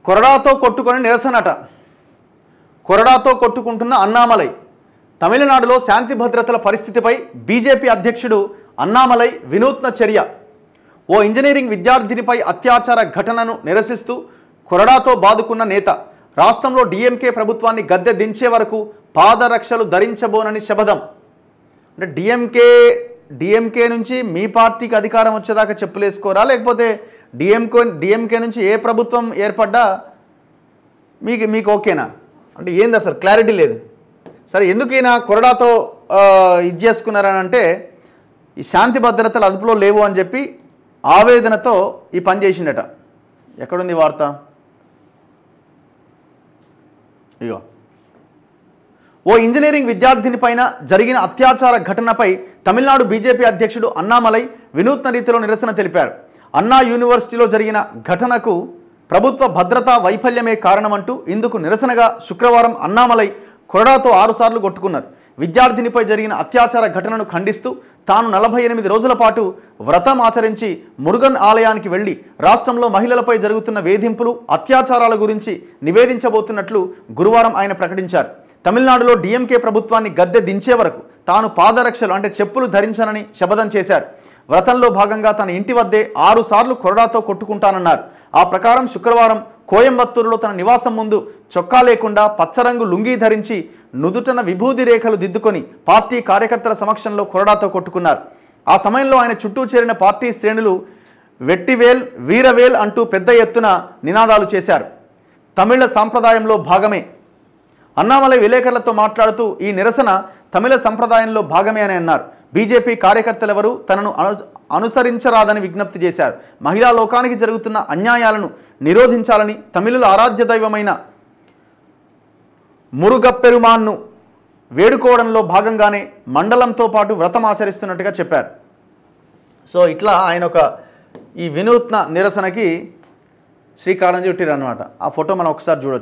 కొరడాతో కొట్టుకొని నిరసనట. కొరడాతో కొట్టుకుంటున్న అన్నామలై. తమిళనాడులో శాంతి భద్రతల పరిస్థితిపై బీజేపీ అధ్యక్షుడు అన్నామలై వినూత్న చర్య. ఓ ఇంజనీరింగ్ విద్యార్థినిపై అత్యాచార ఘటనను నిరసిస్తూ కొరడాతో బాదుకున్న నేత. రాష్ట్రంలో డీఎంకే ప్రభుత్వాన్ని గద్దె దించే వరకు పాదరక్షలు ధరించబోనని శపథం. అంటే డిఎంకే నుంచి మీ పార్టీకి అధికారం వచ్చేదాకా చెప్పులేసుకోరా, లేకపోతే డిఎంకే నుంచి ఏ ప్రభుత్వం ఏర్పడ్డా మీకు ఓకేనా? అంటే ఏంది అసలు క్లారిటీ లేదు. సరే, ఎందుకు ఈయన కొరడాతో ఇది చేసుకున్నారని అంటే ఈ శాంతి భద్రతలు అదుపులో లేవు అని చెప్పి ఆవేదనతో ఈ పని చేసిండట. ఎక్కడుంది వార్త? ఇగో, ఓ ఇంజనీరింగ్ విద్యార్థిని పైన జరిగిన అత్యాచార ఘటనపై తమిళనాడు బీజేపీ అధ్యక్షుడు అన్నామలై వినూత్న రీతిలో నిరసన తెలిపారు. అన్నా యూనివర్సిటీలో జరిగిన ఘటనకు ప్రభుత్వ భద్రతా వైఫల్యమే కారణమంటూ ఇందుకు నిరసనగా శుక్రవారం అన్నామలై కొరడాతో 6 సార్లు కొట్టుకున్నారు. విద్యార్థినిపై జరిగిన అత్యాచార ఘటనను ఖండిస్తూ తాను 48 రోజుల పాటు వ్రతం ఆచరించి మురుగన్ ఆలయానికి వెళ్లి రాష్ట్రంలో మహిళలపై జరుగుతున్న వేధింపులు, అత్యాచారాల గురించి నివేదించబోతున్నట్లు గురువారం ఆయన ప్రకటించారు. తమిళనాడులో డీఎంకే ప్రభుత్వాన్ని గద్దె దించే వరకు తాను పాదరక్షలు అంటే చెప్పులు ధరించనని శపథం చేశారు. వ్రతంలో భాగంగా తన ఇంటి వద్దే 6 సార్లు కొరడాతో కొట్టుకుంటానన్నారు. ఆ ప్రకారం శుక్రవారం కోయంబత్తూరులో తన నివాసం ముందు చొక్కా లేకుండా పచ్చరంగు లుంగీ ధరించి నుదుటన విభూది రేఖలు దిద్దుకొని పార్టీ కార్యకర్తల సమక్షంలో కొరడాతో కొట్టుకున్నారు. ఆ సమయంలో ఆయన చుట్టూ చేరిన పార్టీ శ్రేణులు వెట్టివేల్ వీరవేల్ అంటూ పెద్ద ఎత్తున నినాదాలు చేశారు. తమిళ సాంప్రదాయంలో భాగమే. అన్నామలై విలేకరులతో మాట్లాడుతూ ఈ నిరసన తమిళ సంప్రదాయంలో భాగమే అని అన్నారు. బీజేపీ కార్యకర్తలెవరూ తనను అనుసరించరాదని విజ్ఞప్తి చేశారు. మహిళా లోకానికి జరుగుతున్న అన్యాయాలను నిరోధించాలని తమిళుల ఆరాధ్య దైవమైన మురుగప్పెరుమాన్ను వేడుకోవడంలో భాగంగానే మండలంతో పాటు వ్రతం ఆచరిస్తున్నట్టుగా చెప్పారు. సో ఇట్లా ఆయన ఈ వినూత్న నిరసనకి శ్రీకారం చుట్టారు అన్నమాట. ఆ ఫోటో మనం ఒకసారి చూడొచ్చు.